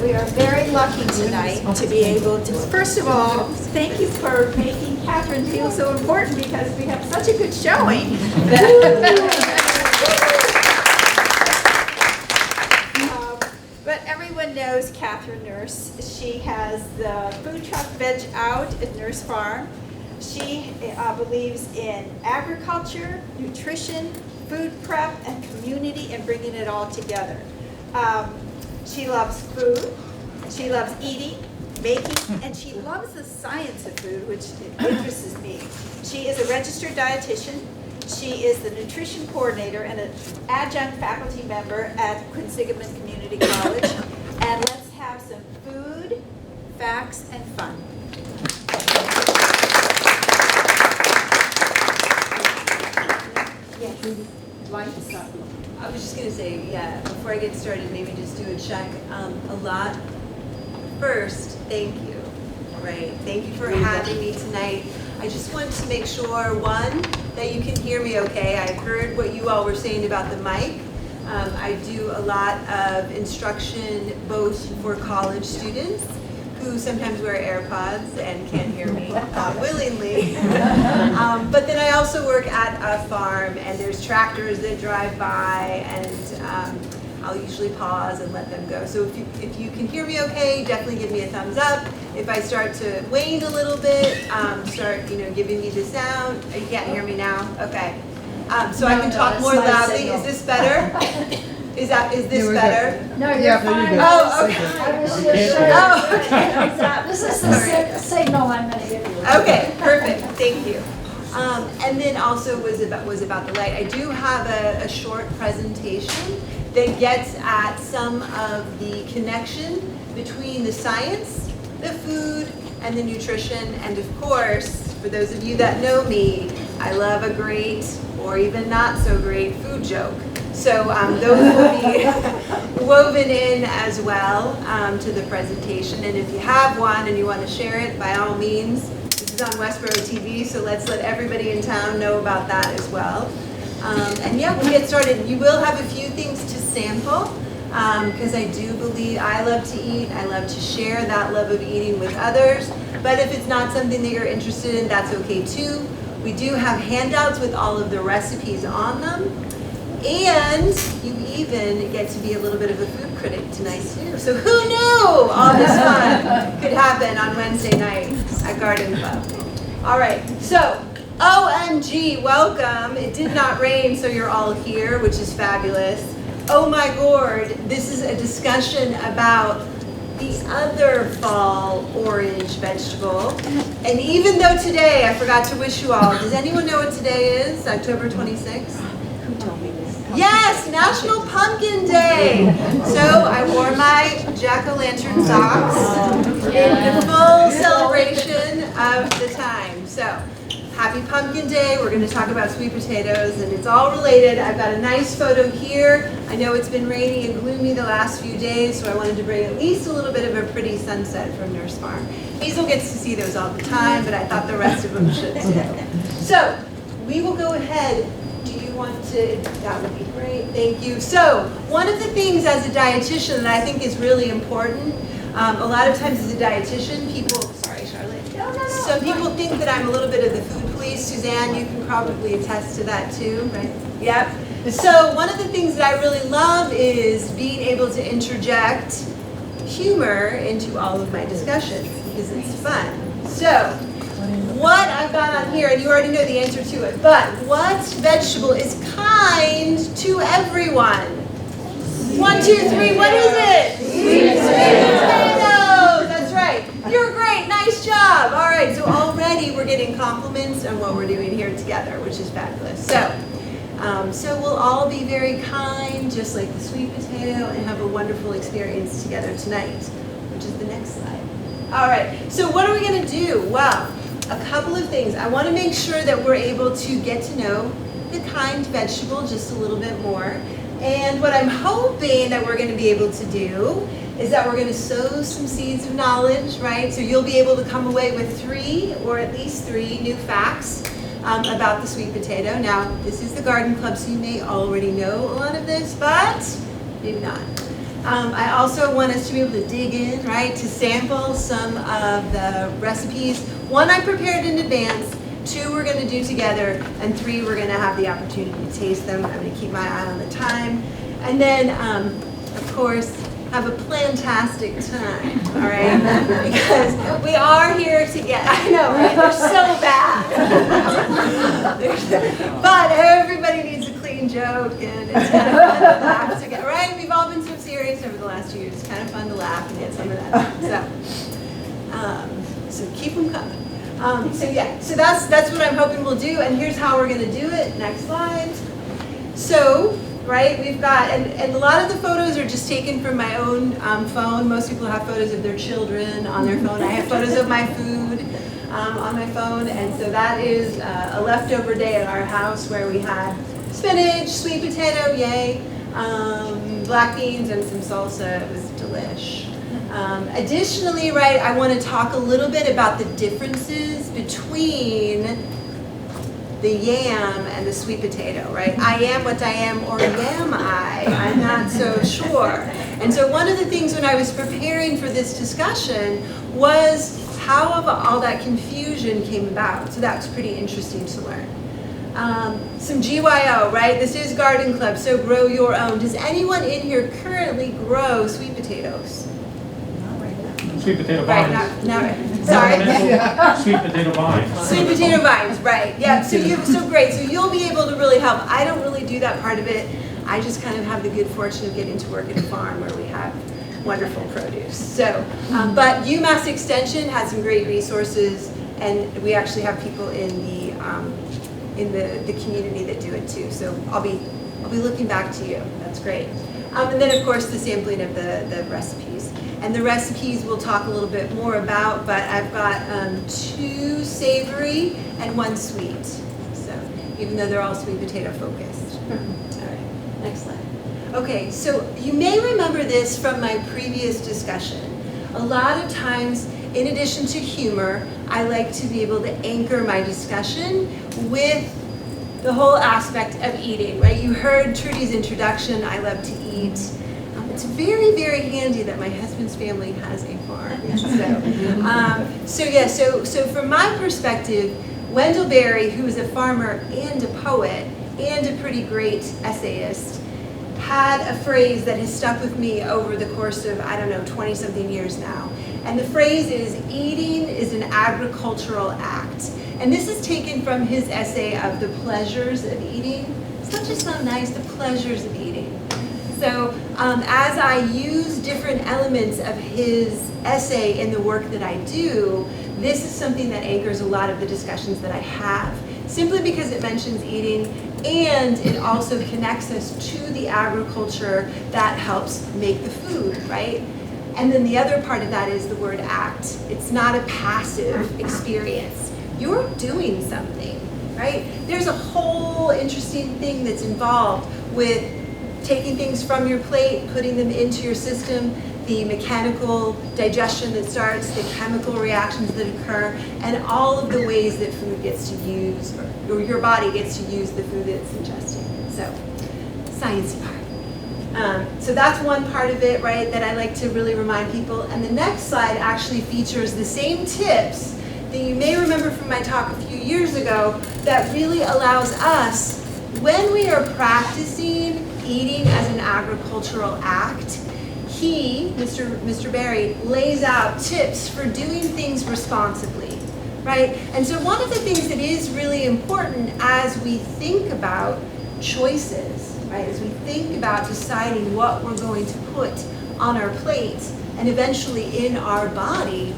we are very lucky tonight to be able to, first of all, thank you for making Catherine feel so important because we have such a good showing. But everyone knows Catherine Nourse. She has the food truck VEG OUT at Nourse Farm. She believes in agriculture, nutrition, food prep, and community, and bringing it all together. She loves food, she loves eating, making, and she loves the science of food, which interests me. She is a registered dietitian. She is the nutrition coordinator and an adjunct faculty member at Quinsigamond Community College. And let's have some food, facts, and fun. Yes. I was just going to say, yeah, before I get started, maybe just do a check. First, thank you, right? Thank you for having me tonight. I just want to make sure, one, that you can hear me okay. I heard what you all were saying about the mic. I do a lot of instruction both for college students who sometimes wear AirPods and can't hear me willingly. But then I also work at a farm, and there's tractors that drive by, and I'll usually pause and let them go. So if you can hear me okay, definitely give me a thumbs up. If I start to wane a little bit, start giving me the sound. You can't hear me now? Okay. So I can talk more loudly. Is this better? Is this better? No, you're fine. Oh, okay. I was just sure. Oh, okay. This is the signal I'm going to give you. Okay, perfect. Thank you. And then also was about the light. I do have a short presentation that gets at some of the connection between the science, the food, and the nutrition. And of course, for those of you that know me, I love a great or even not so great food joke. So those will be woven in as well to the presentation. And if you have one and you want to share it, by all means, this is on Westborough TV, so let's let everybody in town know about that as well. And yeah, we'll get started. You will have a few things to sample because I do believe I love to eat. I love to share that love of eating with others. But if it's not something that you're interested in, that's okay too. We do have handouts with all of the recipes on them. And you even get to be a little bit of a food critic tonight too. So who knew all this fun could happen on Wednesday night at Garden Club? All right, so OMG, welcome. It did not rain, so you're all here, which is fabulous. Oh my Gourd, this is a discussion about the other fall orange vegetable. And even though today, I forgot to wish you all, does anyone know what today is? October 26th? Who told me this? Yes, National Pumpkin Day. So I wore my jack-o'-lantern socks in full celebration of the time. So happy Pumpkin Day. We're going to talk about sweet potatoes, and it's all related. I've got a nice photo here. I know it's been rainy and gloomy the last few days, so I wanted to bring at least a little bit of a pretty sunset from Nourse Farm. Hazel gets to see those all the time, but I thought the rest of them should too. So we will go ahead. Do you want to? That would be great. Thank you. So one of the things as a dietitian that I think is really important, a lot of times as a dietitian, people, sorry Charlotte, some people think that I'm a little bit of the food police. Suzanne, you can probably attest to that too, right? Yep. So one of the things that I really love is being able to interject humor into all of my discussions because it's fun. So what I've got on here, and you already know the answer to it, but what vegetable is kind to everyone? 1, 2, 3, what is it? Sweet potatoes! That's right. You're great, nice job. All right, so already we're getting compliments on what we're doing here together, which is fabulous. So we'll all be very kind, just like the sweet potato, and have a wonderful experience together tonight, which is the next slide. All right, so what are we going to do? Well, a couple of things. I want to make sure that we're able to get to know the kind vegetable just a little bit more. And what I'm hoping that we're going to be able to do is that we're going to sow some seeds of knowledge, right? So you'll be able to come away with 3 or at least 3 new facts about the sweet potato. Now, this is the Garden Club, so you may already know a lot of this, but maybe not. I also want us to be able to dig in, right, to sample some of the recipes. 1, I prepared in advance. 2, we're going to do together. And 3, we're going to have the opportunity to taste them. I'm going to keep my eye on the time. And then, of course, have a plantastic time, all right? Because we are here to get, I know, right? They're so bad. But everybody needs a clean joke, and it's kind of fun to laugh together, right? We've all been so serious over the last 2 years. It's kind of fun to laugh and get some of that. So keep them coming. So that's what I'm hoping we'll do, and here's how we're going to do it. Next slide. So, right, we've got, and a lot of the photos are just taken from my own phone. Most people have photos of their children on their phone. I have photos of my food on my phone, and so that is a leftover day at our house where we had spinach, sweet potato, yay, black beans, and some salsa. It was delish. Additionally, right, I want to talk a little bit about the differences between the yam and the sweet potato, right? I am what I am, or am I? I'm not so sure. And so one of the things when I was preparing for this discussion was how all that confusion came about. So that was pretty interesting to learn. Some GYO, right? This is Garden Club, so grow your own. Does anyone in here currently grow sweet potatoes? Sweet potato Right, vines. not sorry. Sweet potato vines. Sweet potato vines, right? Yeah. So great. So you'll be able to really help. I don't really do that part of it. I just kind of have the good fortune of getting to work at a farm where we have wonderful produce. So, but UMass Extension has some great resources, and we actually have people in the community that do it too. So I'll be looking back to you. That's great. And then of course the sampling of the recipes. And the recipes we'll talk a little bit more about, but I've got 2 savory and 1 sweet. So even though they're all sweet potato focused. All right, next slide. Okay, so you may remember this from my previous discussion. A lot of times, in addition to humor, I like to be able to anchor my discussion with the whole aspect of eating, right? You heard Trudy's introduction, I love to eat. It's very, very handy that my husband's family has a farm. So from my perspective, Wendell Berry, who is a farmer and a poet and a pretty great essayist, had a phrase that has stuck with me over the course of, 20-something years now. And the phrase is, eating is an agricultural act. And this is taken from his essay of the pleasures of eating. Doesn't that just sound nice, the pleasures of eating? So as I use different elements of his essay in the work that I do, this is something that anchors a lot of the discussions that I have, simply because it mentions eating and it also connects us to the agriculture that helps make the food, right? And then the other part of that is the word act. It's not a passive experience. You're doing something, right? There's a whole interesting thing that's involved with taking things from your plate, putting them into your system, the mechanical digestion that starts, the chemical reactions that occur, and all of the ways that food gets to use, or your body gets to use the food that it's ingesting. So, sciencey part. So that's one part of it, right, that I like to really remind people. And the next slide actually features the same tips that you may remember from my talk a few years ago that really allows us, when we are practicing eating as an agricultural act, he, Mr. Berry, lays out tips for doing things responsibly, right? And so one of the things that is really important as we think about choices, right, as we think about deciding what we're going to put on our plate and eventually in our body,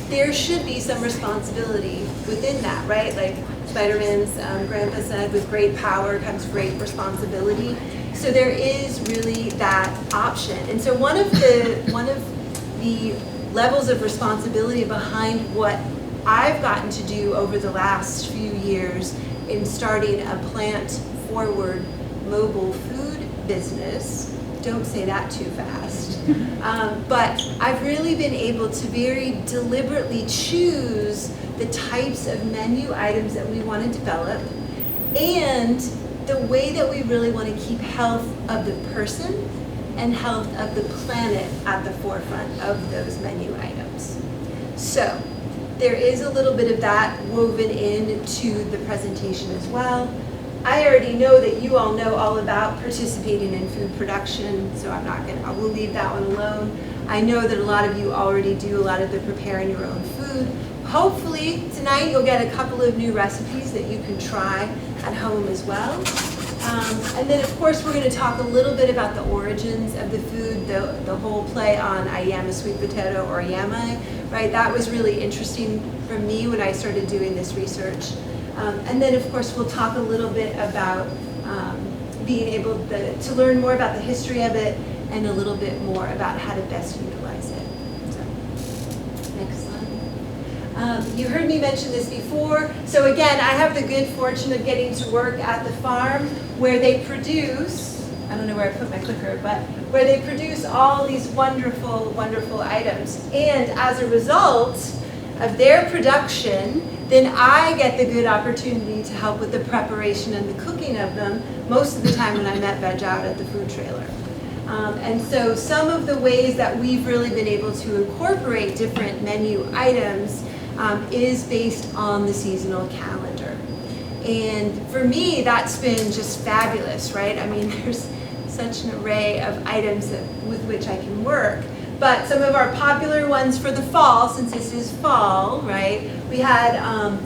there should be some responsibility within that, right? Like Spider-Man's grandpa said, with great power comes great responsibility. So there is really that option. And so one of the levels of responsibility behind what I've gotten to do over the last few years in starting a plant-forward mobile food business, don't say that too fast, but I've really been able to very deliberately choose the types of menu items that we want to develop and the way that we really want to keep health of the person and health of the planet at the forefront of those menu items. So there is a little bit of that woven into the presentation as well. I already know that you all know all about participating in food production, so I will leave that one alone. I know that a lot of you already do a lot of the preparing your own food. Hopefully tonight you'll get a couple of new recipes that you can try at home as well. And then of course we're going to talk a little bit about the origins of the food, the whole play on I am a sweet potato or am I, right? That was really interesting for me when I started doing this research. And then of course we'll talk a little bit about being able to learn more about the history of it and a little bit more about how to best utilize it. So, next slide. You heard me mention this before. So again, I have the good fortune of getting to work at the farm where they produce, I don't know where I put my clicker, but where they produce all these wonderful, wonderful items. And as a result of their production, then I get the good opportunity to help with the preparation and the cooking of them most of the time when I'm at VEG Out at the food trailer. And so some of the ways that we've really been able to incorporate different menu items is based on the seasonal calendar. And for me, that's been just fabulous, right? I mean, there's such an array of items with which I can work. But some of our popular ones for the fall, since this is fall, right? We had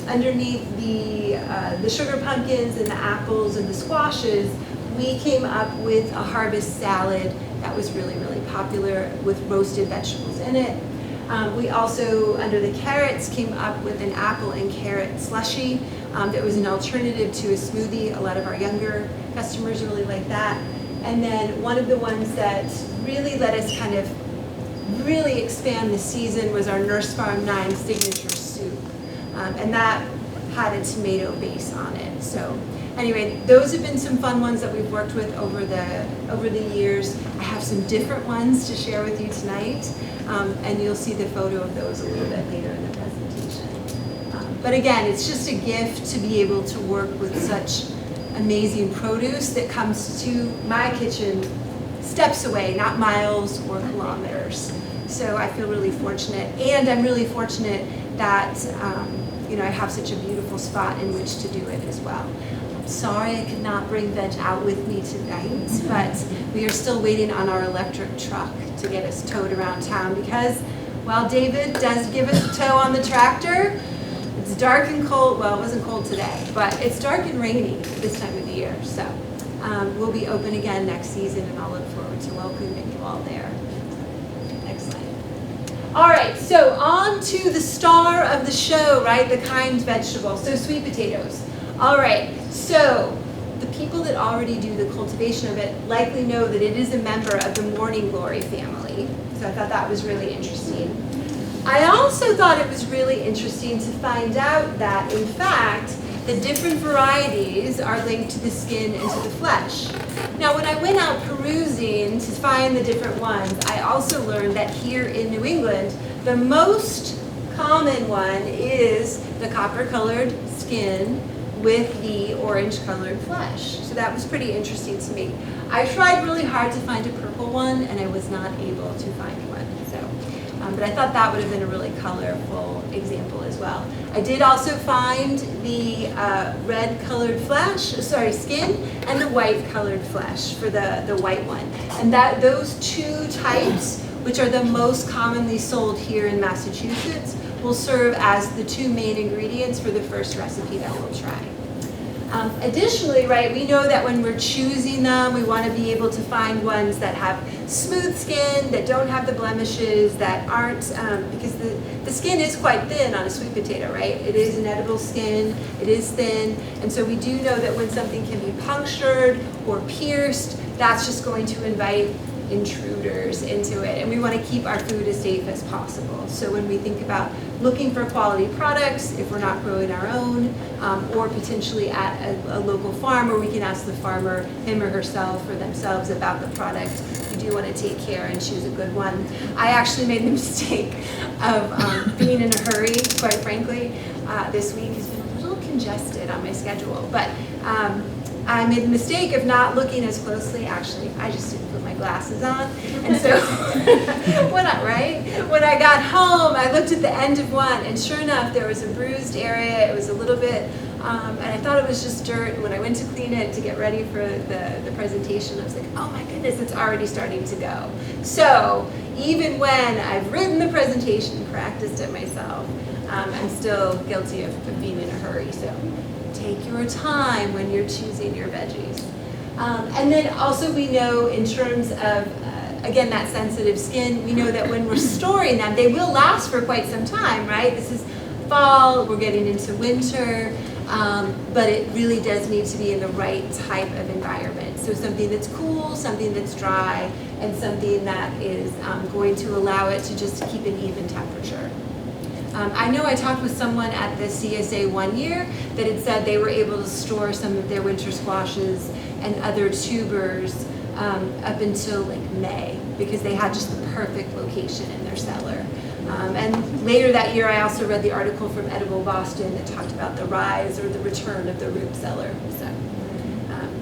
underneath the sugar pumpkins and the apples and the squashes, we came up with a harvest salad that was really, really popular with roasted vegetables in it. We also, under the carrots, came up with an apple and carrot slushy that was an alternative to a smoothie. A lot of our younger customers really like that. And then one of the ones that really let us kind of really expand the season was our Nourse Farm 9 signature soup. And that had a tomato base on it. So anyway, those have been some fun ones that we've worked with over the years. I have some different ones to share with you tonight, and you'll see the photo of those a little bit later in the presentation. But again, it's just a gift to be able to work with such amazing produce that comes to my kitchen steps away, not miles or kilometers. So I feel really fortunate, and I'm really fortunate that I have such a beautiful spot in which to do it as well. I'm sorry I could not bring VEG Out with me tonight, but we are still waiting on our electric truck to get us towed around town because while David does give us a tow on the tractor, it's dark and cold. Well, it wasn't cold today, but it's dark and rainy this time of the year. So we'll be open again next season, and I'll look forward to welcoming you all there. Next slide. All right, so on to the star of the show, right? The kind vegetable, so sweet potatoes. All right, so the people that already do the cultivation of it likely know that it is a member of the morning glory family. So I thought that was really interesting. I also thought it was really interesting to find out that, in fact, the different varieties are linked to the skin and to the flesh. Now, when I went out perusing to find the different ones, I also learned that here in New England, the most common one is the copper-colored skin with the orange-colored flesh. So that was pretty interesting to me. I tried really hard to find a purple one, and I was not able to find one. But I thought that would have been a really colorful example as well. I did also find the red-colored skin and the white-colored flesh for the white one. And those two types, which are the most commonly sold here in Massachusetts, will serve as the two main ingredients for the first recipe that we'll try. Additionally, right, we know that when we're choosing them, we want to be able to find ones that have smooth skin, that don't have the blemishes, that aren't, because the skin is quite thin on a sweet potato, right? It is an edible skin, it is thin, and so we do know that when something can be punctured or pierced, that's just going to invite intruders into it, and we want to keep our food as safe as possible. So when we think about looking for quality products, if we're not growing our own, or potentially at a local farm where we can ask the farmer, him or herself, or themselves about the product, we do want to take care and choose a good one. I actually made the mistake of being in a hurry, quite frankly. This week has been a little congested on my schedule, but I made the mistake of not looking as closely. Actually, I just didn't put my glasses on. And so when I got home, I looked at the end of one, and sure enough, there was a bruised area. It was a little bit, and I thought it was just dirt. When I went to clean it to get ready for the presentation, I was like, oh my goodness, it's already starting to go. So even when I've written the presentation and practiced it myself, I'm still guilty of being in a hurry. So take your time when you're choosing your veggies. And then also we know in terms of, again, that sensitive skin, we know that when we're storing them, they will last for quite some time, right? This is fall, we're getting into winter, but it really does need to be in the right type of environment. So something that's cool, something that's dry, and something that is going to allow it to just keep an even temperature. I know I talked with someone at the CSA one year that had said they were able to store some of their winter squashes and other tubers up until like May because they had just the perfect location in their cellar. And later that year I also read the article from Edible Boston that talked about the rise or the return of the root cellar. So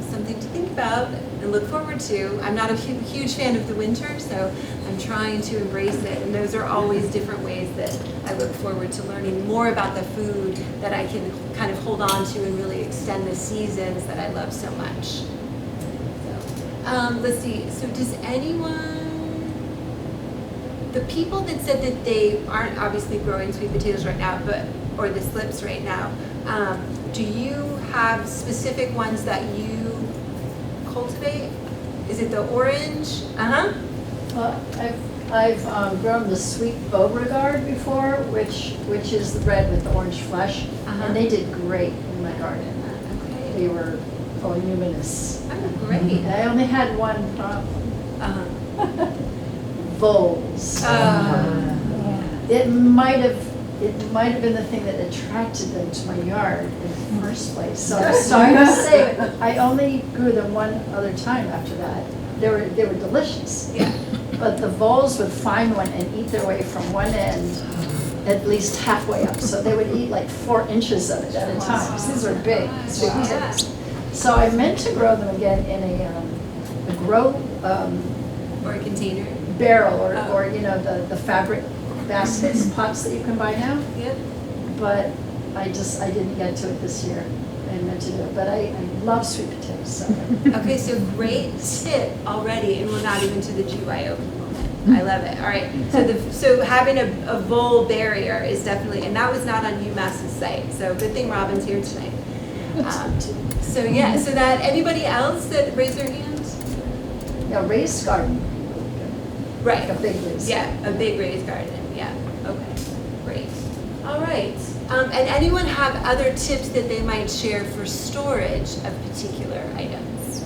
something to think about and look forward to. I'm not a huge fan of the winter, so I'm trying to embrace it, and those are always different ways that I look forward to learning more about the food that I can kind of hold on to and really extend the seasons that I love so much. So, let's see, so does anyone, the people that said that they aren't obviously growing sweet potatoes right now, or the slips right now, do you have specific ones that you cultivate? Is it the orange? Well, I've grown the sweet Beauregard before, which is the red with the orange flesh, and they did great in my garden. Okay. They were voluminous. Oh, great. I only had one problem. Voles. It might have been the thing that attracted them to my yard in the first place. So I'm sorry to say it. I only grew them one other time after that. They were delicious. Yeah. But the voles would find one and eat their way from one end at least halfway up. So they would eat like 4 inches of it at a time. 'Cause these are big sweet potatoes. So I meant to grow them again in a grow Or a container. barrel or you know the fabric baskets, pots that you can buy now. Yep. But I didn't get to it this year. I meant to do it, but I love sweet potatoes. So. Okay, so great tip already, and we're not even to the GYO component. I love it. All right, so having a vole barrier is definitely, and that was not on UMass's site, so good thing Robin's here tonight. So yeah, so that, anybody else that raised their hands? Yeah, raised garden. Right. Like a big raised. Yeah, a big raised garden, yeah, okay, great. All right, and anyone have other tips that they might share for storage of particular items?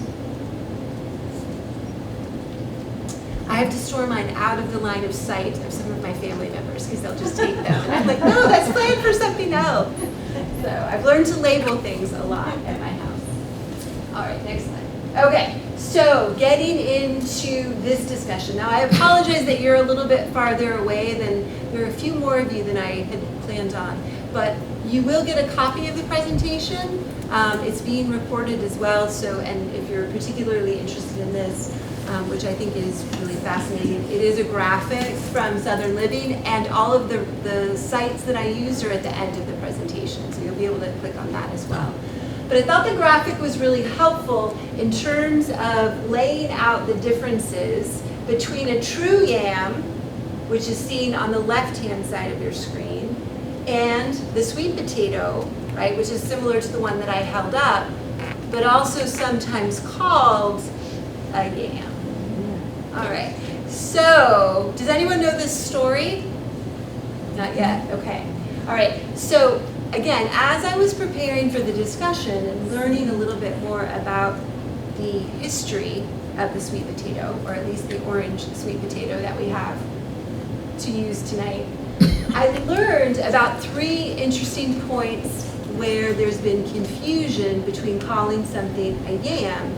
I have to store mine out of the line of sight of some of my family members because they'll just take them. And I'm like, no, that's planned for something else. So I've learned to label things a lot at my house. All right, next slide. Okay, so getting into this discussion. Now I apologize that you're a little bit farther away than, there are a few more of you than I had planned on, but you will get a copy of the presentation. It's being recorded as well, so, and if you're particularly interested in this, which I think is really fascinating, it is a graphic from Southern Living, and all of the sites that I used are at the end of the presentation, so you'll be able to click on that as well. But I thought the graphic was really helpful in terms of laying out the differences between a true yam, which is seen on the left-hand side of your screen, and the sweet potato, right, which is similar to the one that I held up, but also sometimes called a yam. All right, so does anyone know this story? Not yet, okay. All right, so again, as I was preparing for the discussion and learning a little bit more about the history of the sweet potato, or at least the orange sweet potato that we have to use tonight, I learned about 3 interesting points where there's been confusion between calling something a yam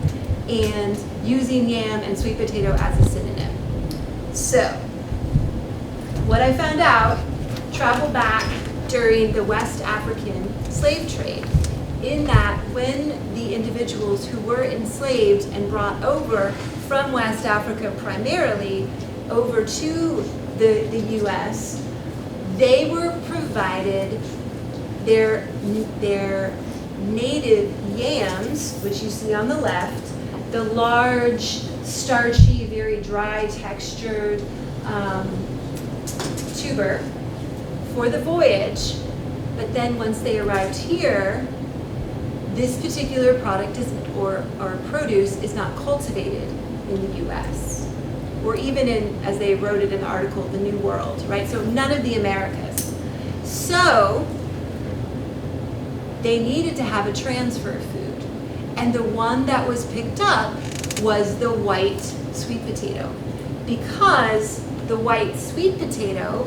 and using yam and sweet potato as a synonym. So, what I found out, travel back during the West African slave trade, in that when the individuals who were enslaved and brought over from West Africa primarily over to the US, they were provided their native yams, which you see on the left, the large, starchy, very dry textured tuber for the voyage. But then once they arrived here, this particular product or produce is not cultivated in the US, or even in, as they wrote it in the article, the New World, right? So none of the Americas. So they needed to have a transfer of food. And the one that was picked up was the white sweet potato, because the white sweet potato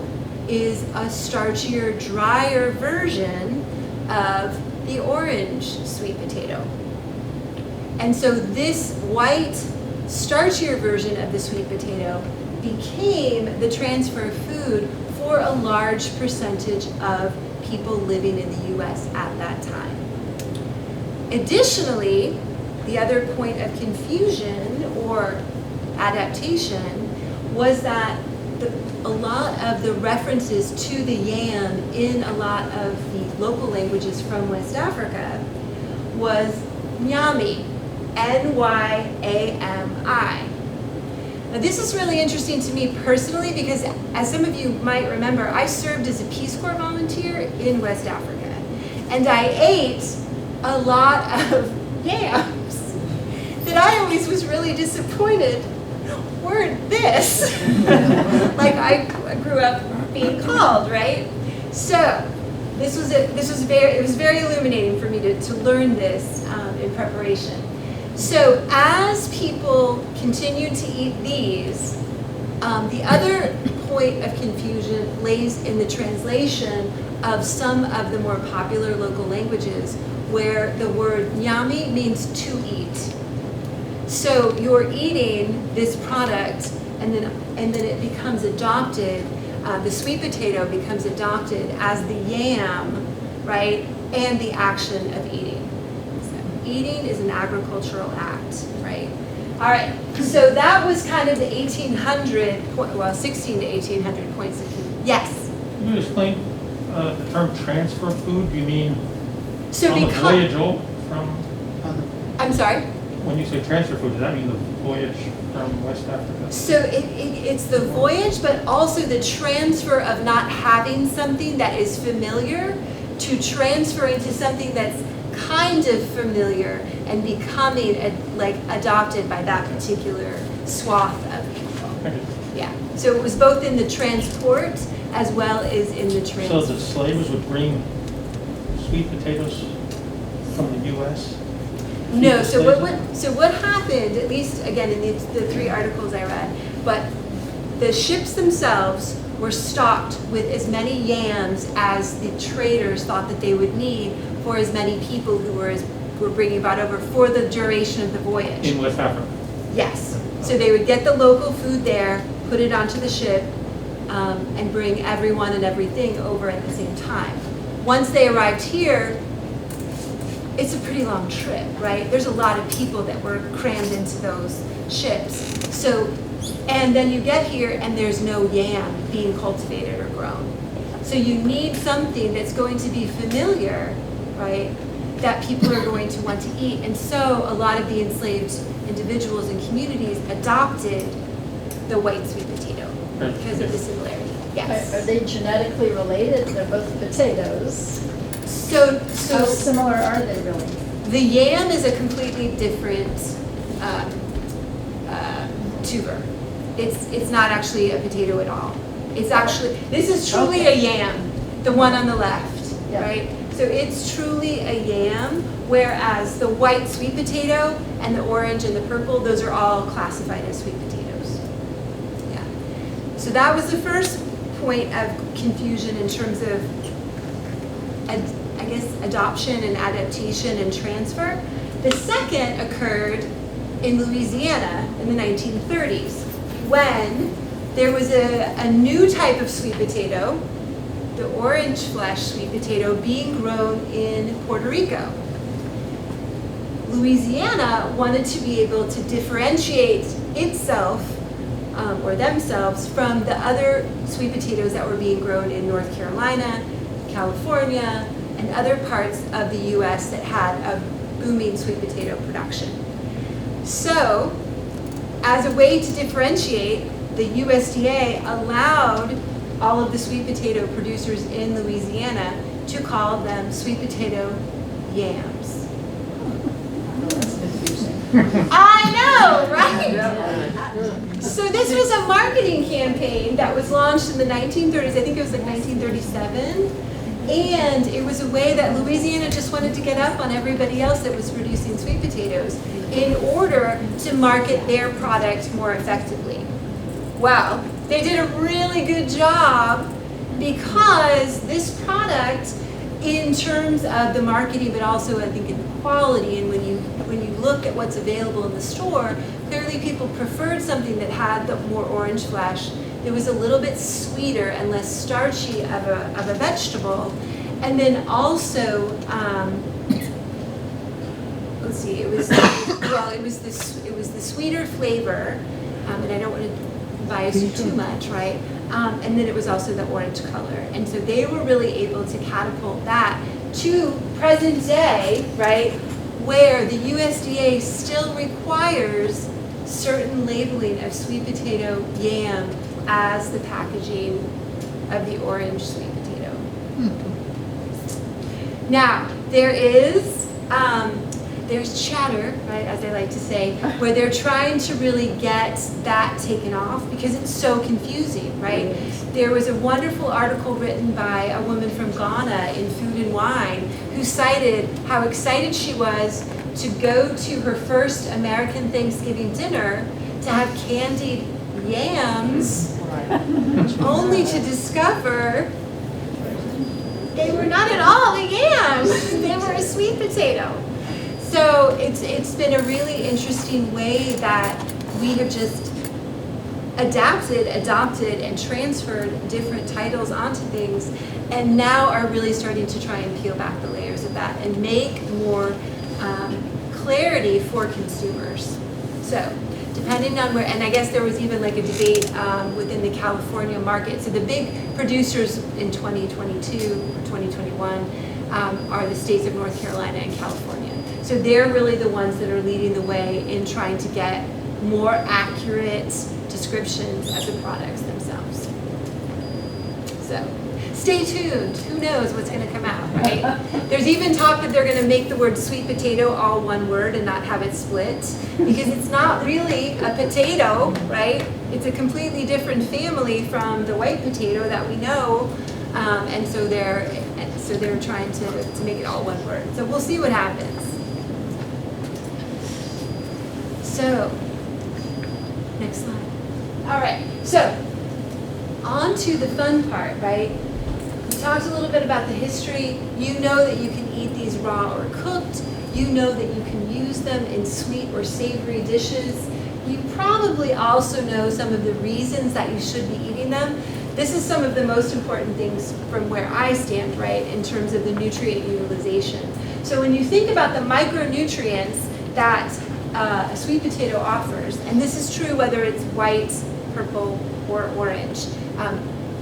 is a starchier, drier version of the orange sweet potato. And so this white, starchier version of the sweet potato became the transfer of food for a large percentage of people living in the US at that time. Additionally, the other point of confusion or adaptation was that a lot of the references to the yam in a lot of the local languages from West Africa was nyami, N-Y-A-M-I. Now this is really interesting to me personally because, as some of you might remember, I served as a Peace Corps volunteer in West Africa, and I ate a lot of yams that I always was really disappointed weren't this, like I grew up being called, right? So it was very illuminating for me to learn this in preparation. So as people continued to eat these, the other point of confusion lays in the translation of some of the more popular local languages where the word nyami means to eat. So you're eating this product and then it becomes adopted, the sweet potato becomes adopted as the yam, right? And the action of eating. So eating is an agricultural act, right? All right, so that was kind of the 16 to 1800 points of view. Yes? Can you explain the term transfer food? Do you mean So on the voyage from, I'm sorry? when you say transfer food, does that mean the voyage from West Africa? So it's the voyage, but also the transfer of not having something that is familiar to transferring to something that's kind of familiar and becoming adopted by that particular swath of people. Okay. Yeah. So it was both in the transport as well as in the So transfer. the slavers would bring sweet potatoes from the U.S.? No, so what happened, at least again in the 3 articles I read, but the ships themselves were stocked with as many yams as the traders thought that they would need for as many people who were bringing about over for the duration of the voyage. In West Africa? Yes. So they would get the local food there, put it onto the ship, and bring everyone and everything over at the same time. Once they arrived here, it's a pretty long trip, right? There's a lot of people that were crammed into those ships. So, and then you get here and there's no yam being cultivated or grown. So you need something that's going to be familiar, right? That people are going to want to eat. And so a lot of the enslaved individuals and communities adopted the white sweet potato because of the similarity. Yes. Are they genetically related? They're both potatoes. So How similar are they really? the yam is a completely different tuber. It's not actually a potato at all. It's actually, this is truly a yam, the one on the left, Yeah. right? So it's truly a yam, whereas the white sweet potato and the orange and the purple, those are all classified as sweet potatoes. Yeah. So that was the first point of confusion in terms of I guess adoption and adaptation and transfer. The second occurred in Louisiana in the 1930s when there was a new type of sweet potato, the orange flesh sweet potato, being grown in Puerto Rico. Louisiana wanted to be able to differentiate itself or themselves from the other sweet potatoes that were being grown in North Carolina, California, and other parts of the US that had a booming sweet potato production. So, as a way to differentiate, the USDA allowed all of the sweet potato producers in Louisiana to call them sweet potato yams. That's confusing. I know, right? So this was a marketing campaign that was launched in the 1930s. I think it was like 1937. And it was a way that Louisiana just wanted to get up on everybody else that was producing sweet potatoes in order to market their product more effectively. Well, they did a really good job because this product, in terms of the marketing, but also I think in the quality, and when you look at what's available in the store, clearly people preferred something that had the more orange flesh. It was a little bit sweeter and less starchy of a vegetable, and then also let's see, it was the sweeter flavor, and I don't want to bias you too much, right? And then it was also the orange color, and so they were really able to catapult that to present day, right, where the USDA still requires certain labeling of sweet potato yam as the packaging of the orange sweet potato. Now, there's chatter, right, as I like to say, where they're trying to really get that taken off because it's so confusing, right? There was a wonderful article written by a woman from Ghana in Food and Wine who cited how excited she was to go to her first American Thanksgiving dinner to have candied yams, only to discover they were not at all the yams. They were a sweet potato. So it's been a really interesting way that we have just adapted, adopted, and transferred different titles onto things, and now are really starting to try and peel back the layers of that and make more clarity for consumers. So, depending on where, and I guess there was even like a debate within the California market. So the big producers in 2022 or 2021 are the states of North Carolina and California. So they're really the ones that are leading the way in trying to get more accurate descriptions of the products themselves. So stay tuned. Who knows what's going to come out, right? There's even talk that they're going to make the word sweet potato all one word and not have it split, because it's not really a potato, right? It's a completely different family from the white potato that we know, and so they're trying to make it all one word. So we'll see what happens. So, next slide. All right, so on to the fun part, right? We talked a little bit about the history. You know that you can eat these raw or cooked. You know that you can use them in sweet or savory dishes. You probably also know some of the reasons that you should be eating them. This is some of the most important things from where I stand, right, in terms of the nutrient utilization. So when you think about the micronutrients that a sweet potato offers, and this is true whether it's white, purple, or orange.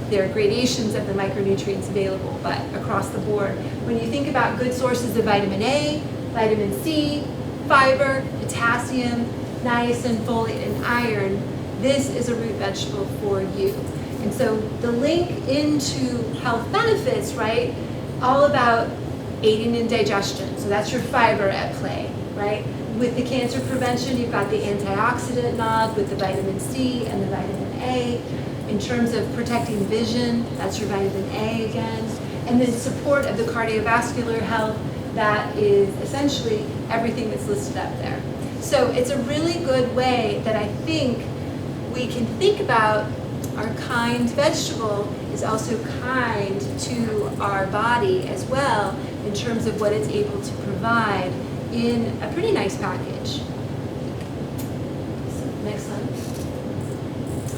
There are gradations of the micronutrients available, but across the board, when you think about good sources of vitamin A, vitamin C, fiber, potassium, niacin, folate, and iron, this is a root vegetable for you. And so the link into health benefits, right, all about aiding in digestion. So that's your fiber at play, right? With the cancer prevention, you've got the antioxidant nod with the vitamin C and the vitamin A. In terms of protecting vision, that's your vitamin A again. And then support of the cardiovascular health, that is essentially everything that's listed up there. So it's a really good way that I think we can think about our kind vegetable is also kind to our body as well in terms of what it's able to provide in a pretty nice package. So, next slide.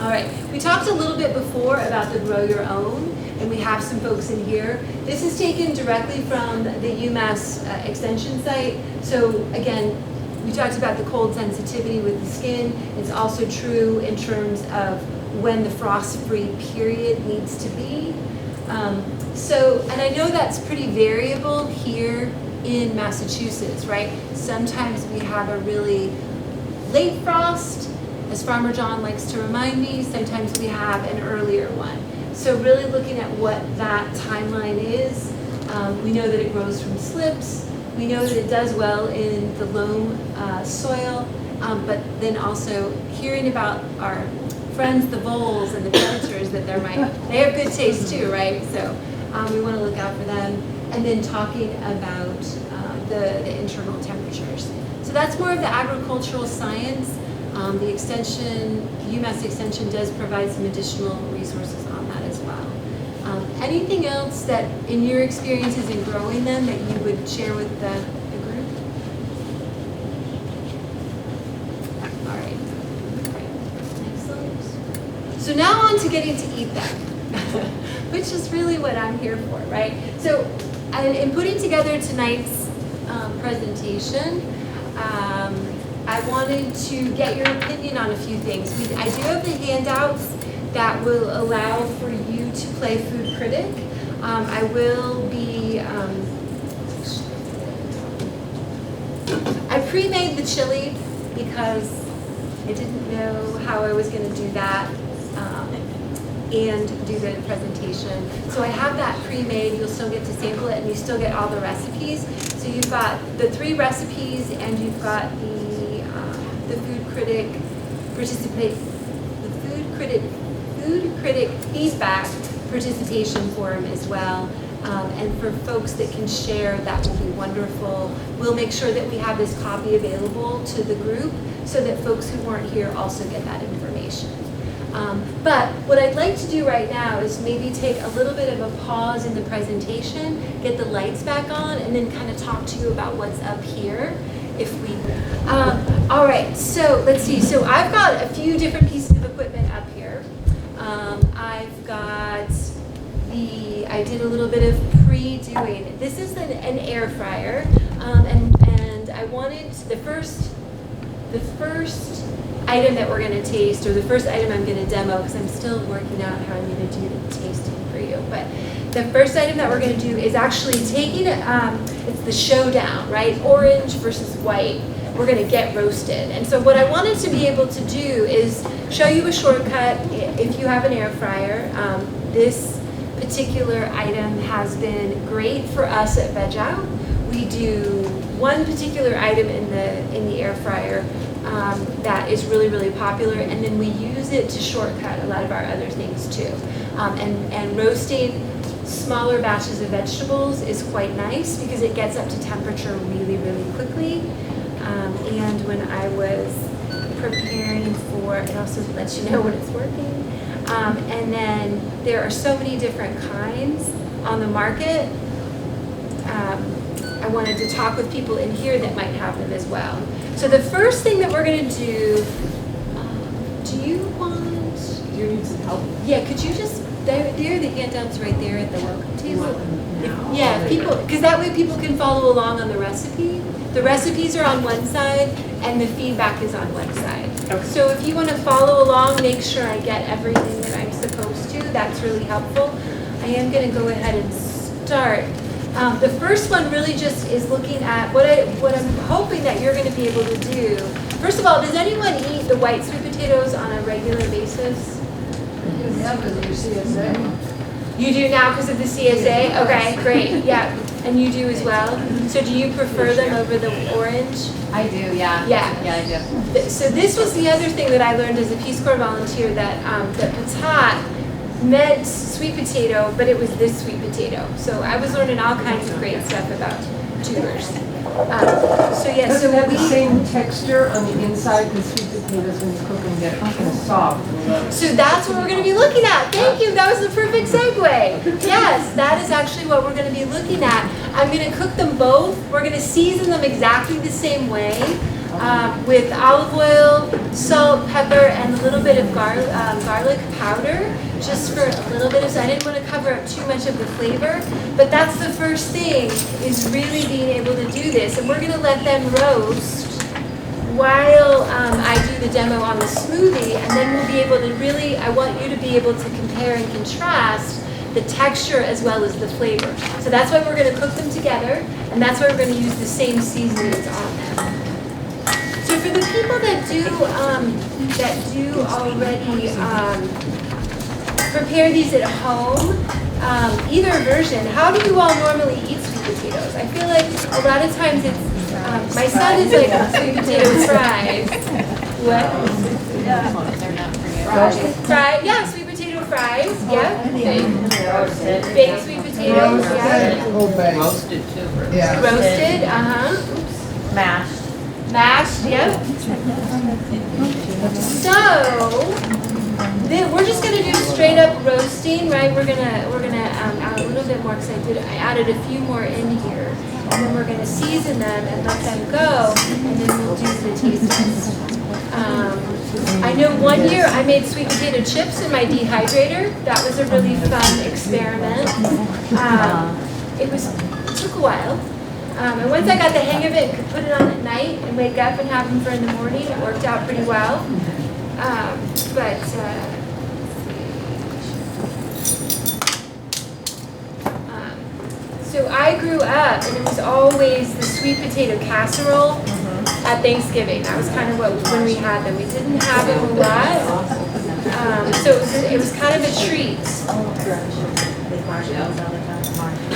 All right, we talked a little bit before about the grow your own. and we have some folks in here. This is taken directly from the UMass Extension site. So again, we talked about the cold sensitivity with the skin. It's also true in terms of when the frost-free period needs to be. And I know that's pretty variable here in Massachusetts, right? Sometimes we have a really late frost, as Farmer John likes to remind me, sometimes we have an earlier one. So really looking at what that timeline is. We know that it grows from slips. We know that it does well in the loam soil, but then also hearing about our friends, the voles and the predators, that they have good taste too, right? So we want to look out for them. And then talking about the internal temperatures. So that's more of the agricultural science. The extension, UMass Extension does provide some additional resources on that as well. Anything else that in your experiences in growing them that you would share with the group? All right. Excellent. So now on to getting to eat them, which is really what I'm here for, right? So in putting together tonight's presentation, I wanted to get your opinion on a few things. I do have the handouts that will allow for you to play food critic. I will be, I pre-made the chili because I didn't know how I was going to do that and do the presentation. So I have that pre-made. You'll still get to sample it and you still get all the recipes. So you've got the 3 recipes and you've got the food critic food critic feedback participation form as well. And for folks that can share, that will be wonderful. We'll make sure that we have this copy available to the group so that folks who weren't here also get that information. But what I'd like to do right now is maybe take a little bit of a pause in the presentation, get the lights back on, and then kind of talk to you about what's up here. All right, so let's see. So I've got a few different pieces of equipment up here. I've got I did a little bit of pre-doing. This is an air fryer, and I wanted the first item that we're going to taste, or the first item I'm going to demo, because I'm still working out how I'm going to do the tasting for you. But the first item that we're going to do is actually taking it's the showdown, right? Orange versus white. We're going to get roasted. And so what I wanted to be able to do is show you a shortcut if you have an air fryer. This particular item has been great for us at VEG OUT. We do one particular item in the air fryer that is really, really popular, and then we use it to shortcut a lot of our other things too. And roasting smaller batches of vegetables is quite nice because it gets up to temperature really, really quickly. And when I was preparing for, it also lets you know when it's working. And then there are so many different kinds on the market. I wanted to talk with people in here that might have them as well. So the first thing that we're going to do, do you need some help? Yeah, could you just, there are the handouts right there at the welcome table. Yeah, because that way people can follow along on the recipe. The recipes are on one side and the feedback is on one side. Okay. So if you want to follow along, make sure I get everything that I'm supposed to. That's really helpful. I am going to go ahead and start. The first one really just is looking at what I'm hoping that you're going to be able to do. First of all, does anyone eat the white sweet potatoes on a regular basis? Yeah, because of your CSA. You do now because of the CSA? Okay, great. Yeah. And you do as well? So do you prefer them over the orange? I do, yeah. Yeah. Yeah, I do. So this was the other thing that I learned as a Peace Corps volunteer, that patat meant sweet potato, but it was this sweet potato. So I was learning all kinds of great stuff about tubers. So yeah, Does so it have the same texture on the inside? Because sweet potatoes when you cook them get kind of soft. So that's what we're going to be looking at. Thank you. That was the perfect segue. Yes, that is actually what we're going to be looking at. I'm going to cook them both. We're going to season them exactly the same way. with olive oil, salt, pepper, and a little bit of garlic powder, just for a little bit of, so I didn't want to cover up too much of the flavor, but that's the first thing, is really being able to do this. And we're going to let them roast while I do the demo on the smoothie, and then we'll be able to really, I want you to be able to compare and contrast the texture as well as the flavor. So that's why we're going to cook them together, and that's why we're going to use the same seasonings on them. So for the people that do already prepare these at home, either version, how do you all normally eat sweet potatoes? I feel like a lot of times it's, my son is like sweet potato fries. What? Fried, yeah, sweet potato fries, yeah. Baked sweet potatoes, yeah. Roasted too. Yeah. Roasted, uh-huh. Mashed, yep. So, then we're just gonna do straight up roasting, right? We're gonna add a little bit more, because I added a few more in here. And then we're gonna season them and let them go, and then we'll do the taste test. I know one year I made sweet potato chips in my dehydrator. That was a really fun experiment. It took a while. And once I got the hang of it and could put it on at night and wake up and have them for in the morning, it worked out pretty well. So I grew up, and it was always the sweet potato casserole at Thanksgiving. That was kind of when we had them. We didn't have them a lot, so it was kind of a treat.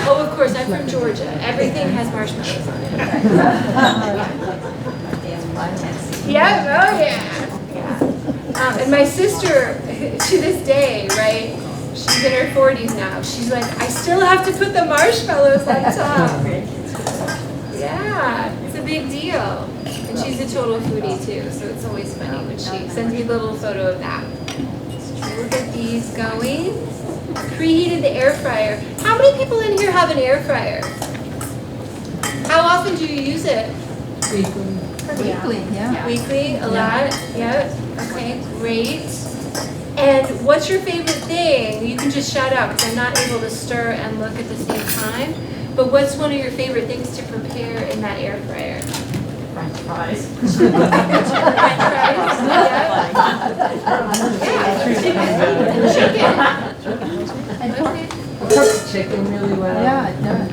Oh, of course, I'm from Georgia. Everything has marshmallows on it. Yeah, oh yeah. And my sister, to this day, right, she's in her 40s now, she's like, I still have to put the marshmallows on top. Yeah, it's a big deal. And she's a total foodie too, so it's always funny when she sends me a little photo of that. So we'll get these going. Preheated the air fryer. How many people in here have an air fryer? How often do you use it? Weekly, yeah. Weekly, a lot? Yep. Okay, great. And what's your favorite thing? You can just shout out, because I'm not able to stir and look at the same time. But what's one of your favorite things to prepare in that air fryer? French fries. French fries? Yeah. Chicken. Okay. Cooks chicken really well. Yeah, it does.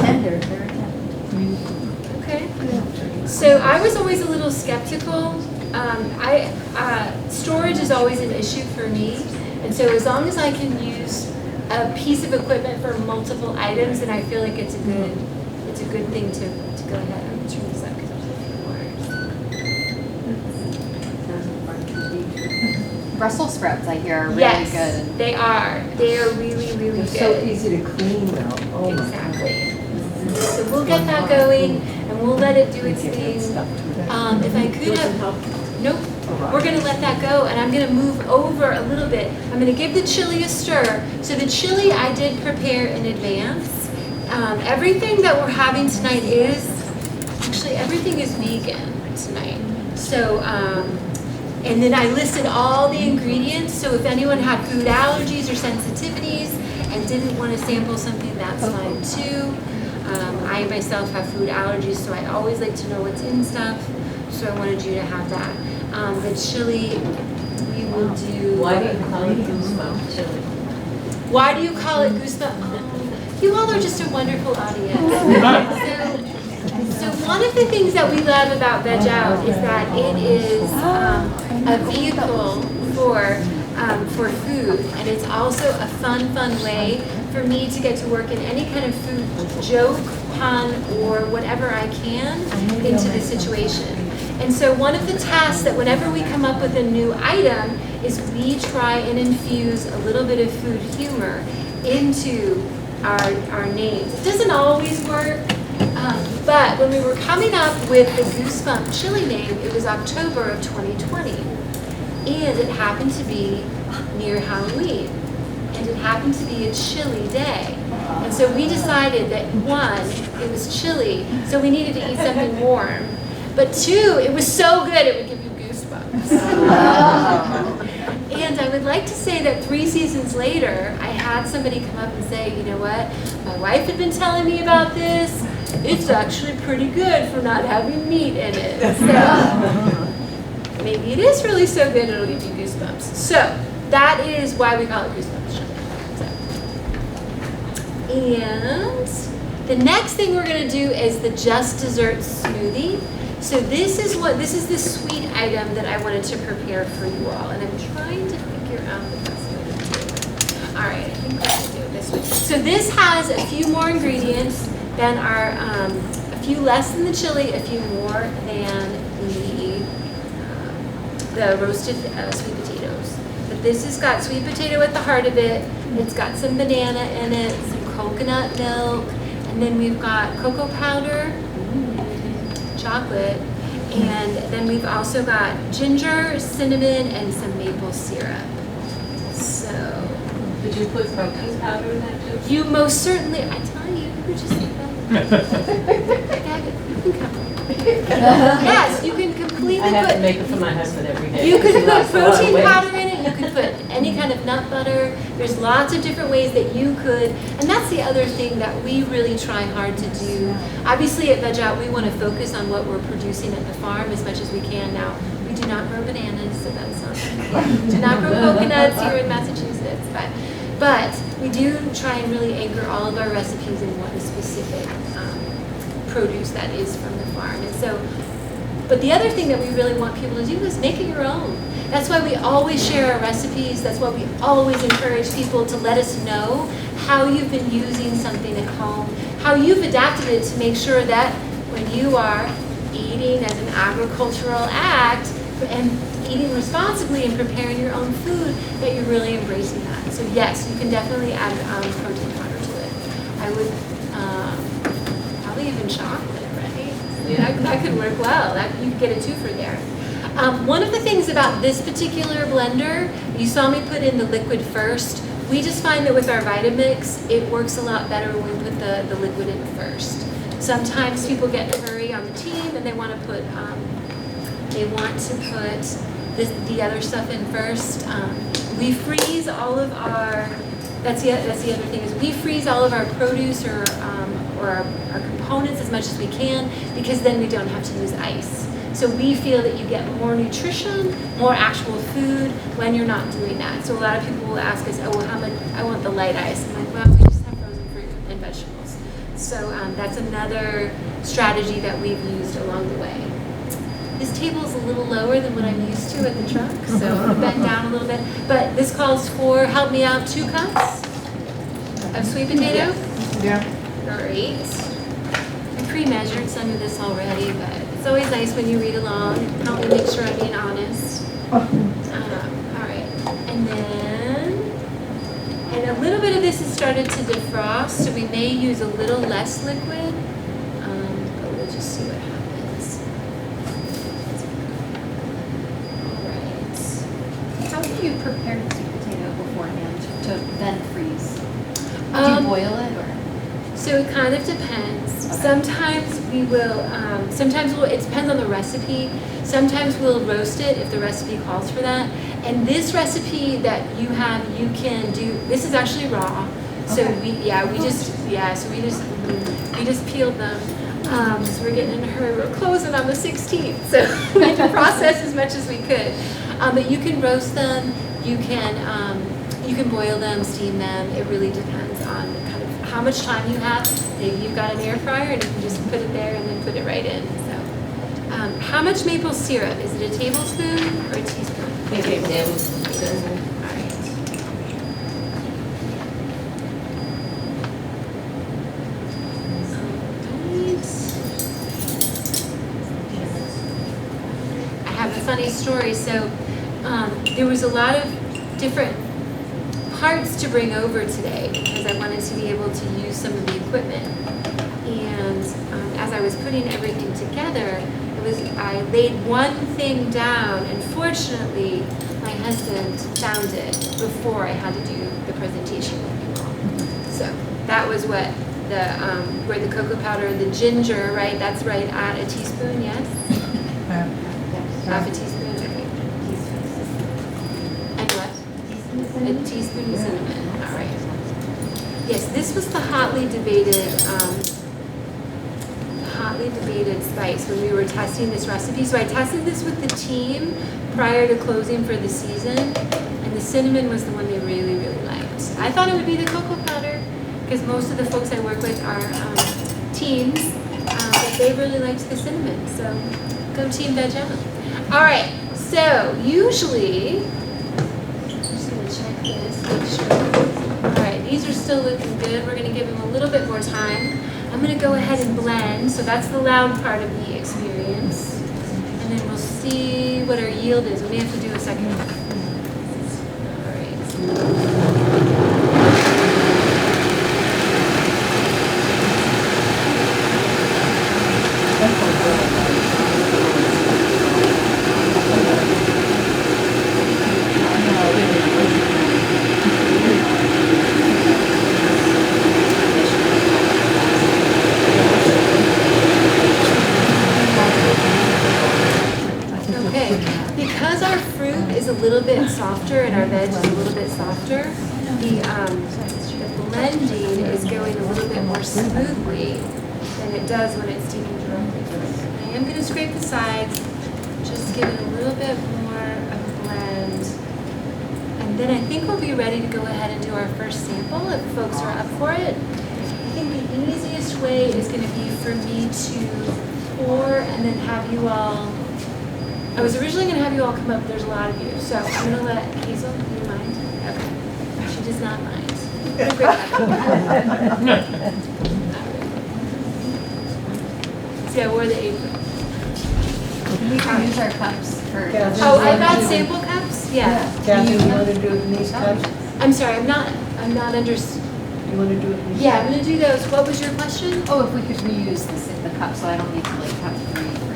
Tender, very tender. Okay. So I was always a little skeptical. Storage is always an issue for me, and so as long as I can use a piece of equipment for multiple items, then I feel like it's a good thing to go ahead and turn this up, because I'm Brussels sprouts, I hear, are really yes, good. they are. They are really, really They're good. so easy to clean though. Oh my God. Exactly. So we'll get that going, and we'll let it do its thing. If I could have, nope. We're going to let that go, and I'm going to move over a little bit. I'm going to give the chili a stir. So the chili I did prepare in advance. Everything that we're having tonight everything is vegan tonight. So, and then I listed all the ingredients. So if anyone had food allergies or sensitivities and didn't want to sample something, that's fine too. I myself have food allergies, so I always like to know what's in stuff. So I wanted you to have that. The chili, we will do. Why do you call it goosebump chili? Why do you call it goosebump? You all are just a wonderful audience. So one of the things that we love about VEG OUT is that it is a vehicle for food, and it's also a fun way for me to get to work in any kind of food joke, pun, or whatever I can into the situation. And so one of the tasks that whenever we come up with a new item is we try and infuse a little bit of food humor into our names. It doesn't always work, but when we were coming up with the Goosebump chili name, it was October of 2020. And it happened to be near Halloween. And it happened to be a chilly day. And so we decided that one, it was chilly, so we needed to eat something warm. But 2, it was so good it would give you goosebumps. And I would like to say that 3 seasons later, I had somebody come up and say, you know what, my wife had been telling me about this. It's actually pretty good for not having meat in it. So maybe it is really so good it'll give you goosebumps. So that is why we call it goosebumps chili. So. And the next thing we're going to do is the Just Dessert smoothie. So this is the sweet item that I wanted to prepare for you all, and I'm trying to figure out the best way to do it. All right, I think we're going to do it this way. So this has a few more ingredients than our, a few less than the chili, a few more than the roasted sweet potatoes. But this has got sweet potato at the heart of it. It's got some banana in it, some coconut milk, and then we've got cocoa powder, chocolate, and then we've also got ginger, cinnamon, and some maple syrup. So. Did you put protein powder in that too? You most certainly, I tell you, you just like that. Yes, you can completely I have to put, make it for my husband every day. you could He put lost a lot of protein weight. powder in it, you could put any kind of nut butter. There's lots of different ways that you could, and that's the other thing that we really try hard to do. Obviously at VEG OUT, we want to focus on what we're producing at the farm as much as we can now. We do not grow bananas, so that's not, we do not grow coconuts here in Massachusetts, but we do try and really anchor all of our recipes in what is specific produce that is from the farm. And so, but the other thing that we really want people to do is make it your own. That's why we always share our recipes. That's why we always encourage people to let us know how you've been using something at home, how you've adapted it to make sure that when you are eating as an agricultural act and eating responsibly and preparing your own food, that you're really embracing that. So yes, you can definitely add protein powder to it. I would probably even chocolate, right? Yeah. That could work well. You could get a twofer there. One of the things about this particular blender, you saw me put in the liquid first. We just find that with our Vitamix, it works a lot better when we put the liquid in first. Sometimes people get in a hurry on the team and they want to put the other stuff in first. We freeze all of our. That's the other thing is we freeze all of our produce or our components as much as we can, because then we don't have to use ice. So we feel that you get more nutrition, more actual food when you're not doing that. So a lot of people will ask us, oh, well, how much? I want the light ice. I'm like, well, we just have frozen fruit and vegetables. So that's another strategy that we've used along the way. This table is a little lower than what I'm used to at the truck, so I'm gonna bend down a little bit. But this calls for, help me out, 2 cups of sweet potato. Yeah. Great. I pre-measured some of this already, but it's always nice when you read along. Help me make sure I'm being honest. All right, and a little bit of this has started to defrost, so we may use a little less liquid, but we'll just see what happens. All right. How do you prepare the sweet potato beforehand to then freeze? Do you boil it or? So it kind of depends. Okay. Sometimes we will, it depends on the recipe. Sometimes we'll roast it if the recipe calls for that. And this recipe that you have, you can do, this is actually raw. So Okay. we just peeled them. So we're getting in a hurry. We're closing on the 16th. So we had to process as much as we could. But you can roast them, you can boil them, steam them. It really depends on kind of how much time you have. Maybe you've got an air fryer and you can just put it there and then put it right in. So, how much maple syrup? Is it a tablespoon or a teaspoon? Maybe a All right. I have a funny story. So there was a lot of different parts to bring over today because I wanted to be able to use some of the equipment. And as I was putting everything together, I laid one thing down, and fortunately, my husband found it before I had to do the presentation with you all. So that was what where the cocoa powder, the ginger, right? That's right at a teaspoon, yes? Half a teaspoon, okay. And what? A teaspoon of cinnamon, all right. Yes, this was the hotly debated spice when we were testing this recipe. So I tested this with the team prior to closing for the season, and the cinnamon was the one they really, really liked. I thought it would be the cocoa powder, because most of the folks I work with are teens, but they really liked the cinnamon, so go Team Veg Out. All right, so usually, I'm just gonna check this, make sure. All right, these are still looking good. We're gonna give them a little bit more time. I'm gonna go ahead and blend, so that's the loud part of the experience. And then we'll see what our yield is. We may have to do a second one. All right. Okay, because our fruit is a little bit softer and our veg is a little bit softer, the blending is going a little bit more smoothly than it does when it's steaming directly. I am going to scrape the sides, just give it a little bit more of a blend. And then I think we'll be ready to go ahead and do our first sample if folks are up for it. I think the easiest way is going to be for me to pour and then have you all. I was originally going to have you all come up, there's a lot of you, so I'm going to let Hazel, do you mind? Okay. She does not mind. See, I wore the apron. We can use our cups for. Oh, I got sample cups? Yeah. Kathy, you want to do it in these cups? I'm sorry, I'm not under. You want to do it in these? Yeah, I'm going to do those. What was your question? Oh, if we could reuse the cup, so I don't need to like have 3 for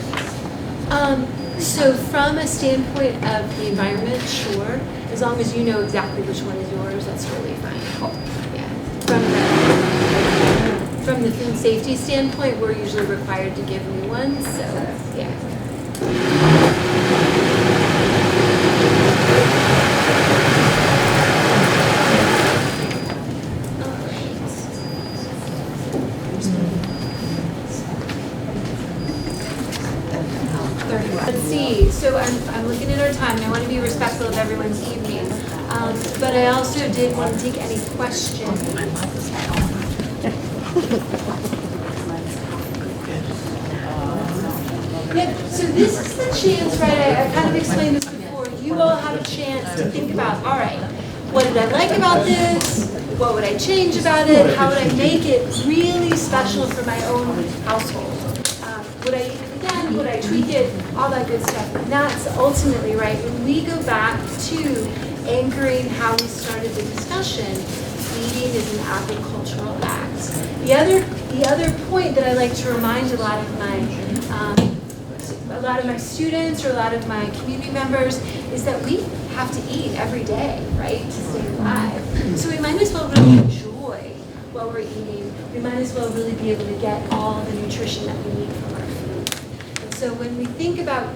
these. So from a standpoint of the environment, sure. As long as you know exactly which one is yours, that's totally fine. Cool. Yeah. From the food safety standpoint, we're usually required to give new ones, so yeah. Let's see, so I'm looking at our time, and I want to be respectful of everyone's evening. But I also did want to take any questions. Yeah, so this is the chance, right, I kind of explained this before, you all have a chance to think about, all right, what did I like about this? What would I change about it? How would I make it really special for my own household? Would I eat it again? Would I tweak it? All that good stuff. And that's ultimately, right, when we go back to anchoring how we started the discussion, feeding is an agricultural act. The other point that I like to remind a lot of my students or a lot of my community members is that we have to eat every day, right, to stay alive. So we might as well really enjoy what we're eating. We might as well really be able to get all the nutrition that we need from our food. And so when we think about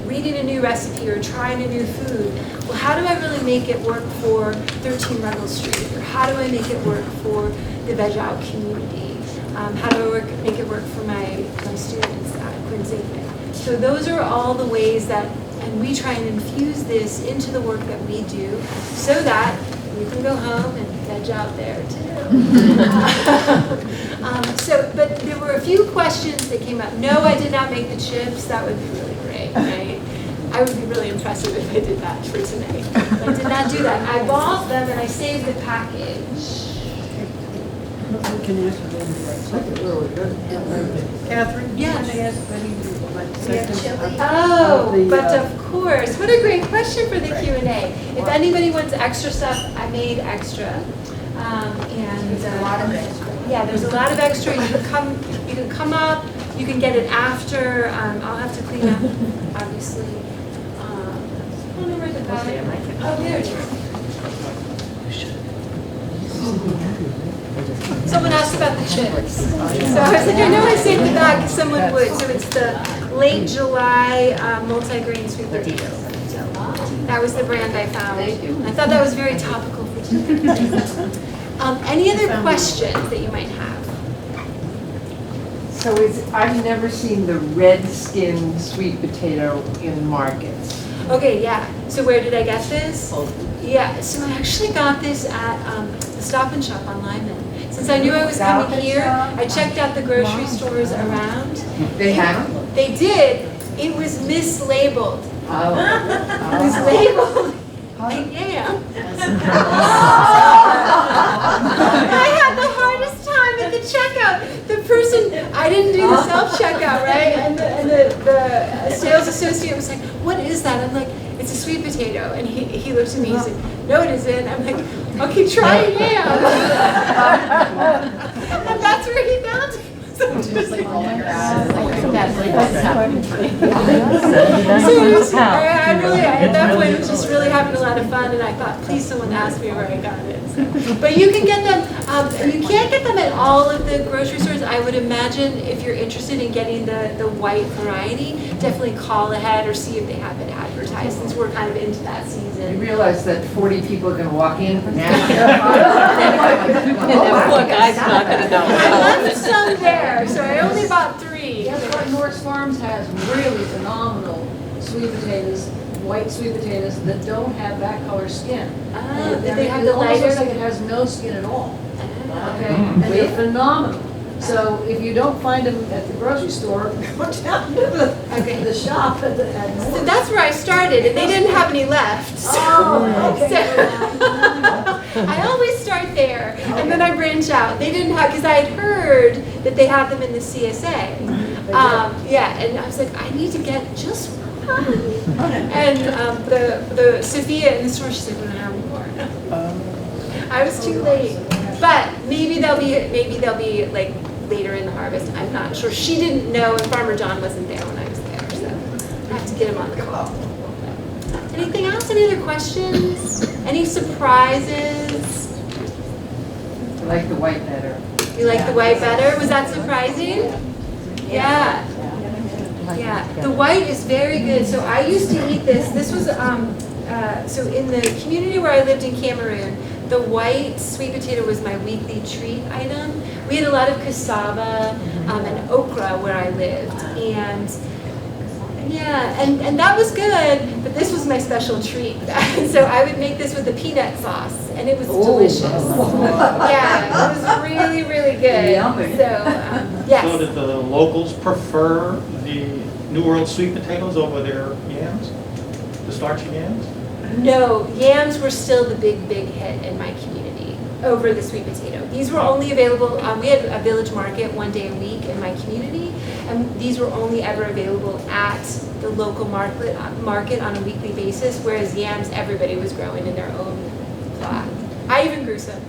reading a new recipe or trying a new food, well, how do I really make it work for 13 Ruggles Street? Or how do I make it work for the Veg Out community? How do I make it work for my students at Quinsigamond? So those are all the ways that, and we try and infuse this into the work that we do so that you can go home and veg out there too. But there were a few questions that came up. No, I did not make the chips. That would be really great, right? I would be really impressive if I did that for tonight. But I did not do that. I bought them and I saved the package. Can you ask them? Catherine? Yes. Can I ask Betty to Oh, but of course. What a great question for the Q&A. If anybody wants extra stuff, I made extra. Yeah, there's a lot of extra. You can come up. You can get it after. I'll have to clean up, obviously. I don't know where the bag is. Oh, there it is. Someone asked about the chips. So I was like, I know I saved the bag because someone would. So it's the late July multi-grain sweet potato. So that was the brand I found. I thought that was very topical for today. Any other questions that you might have? So I've never seen the red skinned sweet potato in markets. Okay, yeah. So where did I get this? Yeah, so I actually got this at the Stop and Shop on Lyman. Since I knew I was coming here, I checked out the grocery stores around. They have them? They did. It was mislabeled. Oh. It was labeled like yam. I had the hardest time at the checkout. The person, I didn't do the self-checkout, right? And the sales associate was like, what is that? I'm like, it's a sweet potato. And he looked at me, he said, no it isn't. I'm like, okay, try a yam. And that's where he found it. So it was, I really, at that point, I was just really having a lot of fun, and I thought, please someone ask me where I got it. So. But you can get them, you can't get them at all of the grocery stores. I would imagine if you're interested in getting the white variety, definitely call ahead or see if they have it advertised, since we're kind of into that You season. realize that 40 people are going to walk in now? Poor guy's not gonna know. I left some there, so I only bought 3. Guess what Nourse Farms has really phenomenal sweet potatoes, white sweet potatoes that don't have that color skin. They have It the almost looks lighter. like it has no skin at all. Okay, Mm. and they're phenomenal. So if you don't find them at the grocery store, go down to the shop at So Nourse. that's where I started, and they didn't have any left. So, okay. I always start there, and then I branch out. They didn't have, because I had heard that they have them in the CSA. Yeah, and I was like, I need to get just one. And the Sophia in the store, she's like, we don't have any more. I was too late, but maybe they'll be like later in the harvest. I'm not sure. She didn't know, and Farmer John wasn't there when I was there, so I have to get him on the call. Anything else? Any other questions? Any surprises? I like the white better. You like the white better? Was that surprising? Yeah. Yeah. The white is very good. So I used to eat this. This was so in the community where I lived in Cameroon, the white sweet potato was my weekly treat item. We had a lot of cassava and okra where I lived, and yeah, and that was good, but this was my special treat. So I would make this with the peanut sauce, and it was delicious. Yeah, it was really, really good. Yummy. So, So yes. did the locals prefer the New World sweet potatoes over their yams? The starchy yams? No, yams were still the big hit in my community over the sweet potato. These were only available, we had a village market one day a week in my community, and these were only ever available at the local market on a weekly basis, whereas yams, everybody was growing in their own plot. I even grew some.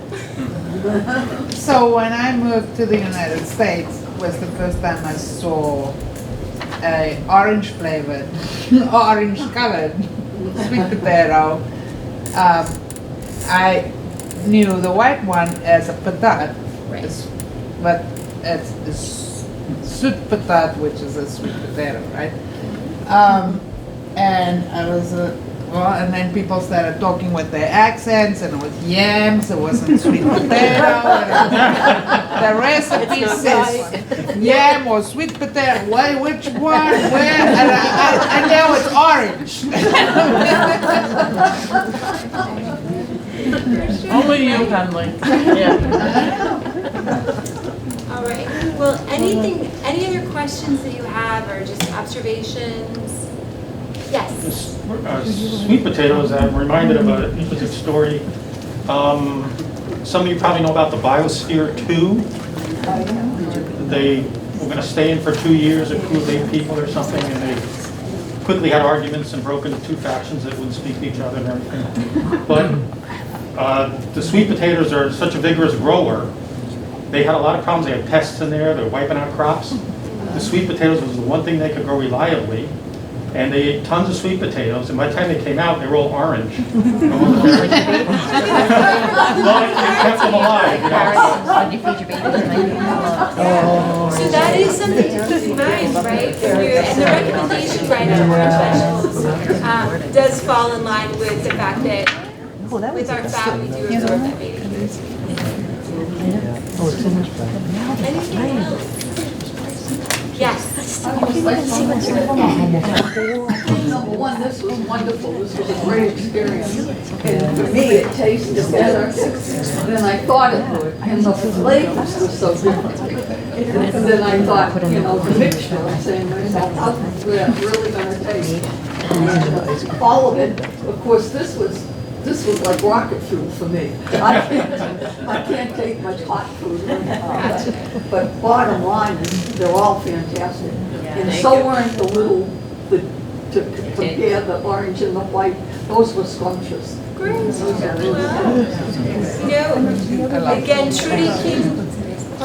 So when I moved to the United States, was the first time I saw a orange flavored, orange colored sweet potato. I knew the white one as a patat, Right. but it's sweet patat, which is a sweet potato, right? And I was and then people started talking with their accents, and it was yams, it wasn't sweet potato. And the recipe says yam or sweet potato. Which one? Where? And I know it's orange. Only you, Henley. All right. Well, any other questions that you have, or just observations? Yes. Sweet potatoes, I'm reminded of a interesting story. Some of you probably know about the Biosphere 2. They were going to stay in for 2 years, a crew of 8 people or something, and they quickly had arguments and broke into 2 factions that wouldn't speak to each other and everything. But the sweet potatoes are such a vigorous grower. They had a lot of problems. They had pests in there. They're wiping out crops. The sweet potatoes was the one thing they could grow reliably. And they ate tons of sweet potatoes, and by the time they came out, they were all orange. Well, it kept them alive, you know. So that is something to keep in mind, right? And the recommendation, right, of orange vegetables does fall in line with the fact that with our fat, we do absorb that beta carotene. Anything else? Yes. Number one, this was wonderful, this was a great experience. And for me, it tasted better than I thought it would, and the flavors were so different. And then I thought, the mixture, I'm saying to myself, how's that really gonna taste? And all of it, of course, this was like rocket fuel for me. I can't take much hot food, but bottom line is, they're all fantastic. And so weren't the little, to compare the orange and the white, those were scrumptious. Great. Well, again, Trudy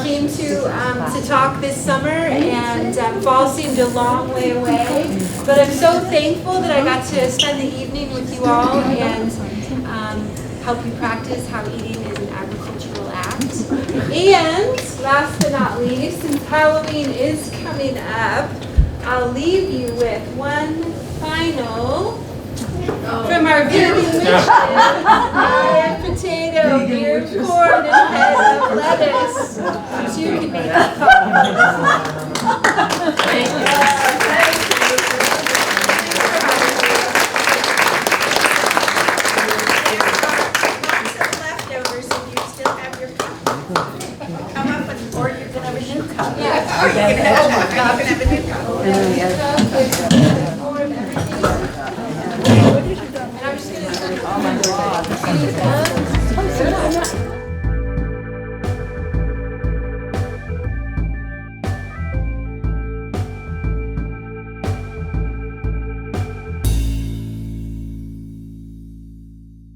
came to talk this summer, and fall seemed a long way away. But I'm so thankful that I got to spend the evening with you all and help you practice how eating is an agricultural act. And last but not least, since Halloween is coming up, I'll leave you with one final from our vegan witches, red potato, beard corn, and head of lettuce, which you can make up. Thank you. Leftovers, and you still have your cup. Come up and, or you can have a new cup. Yeah. Or you can have a new cup.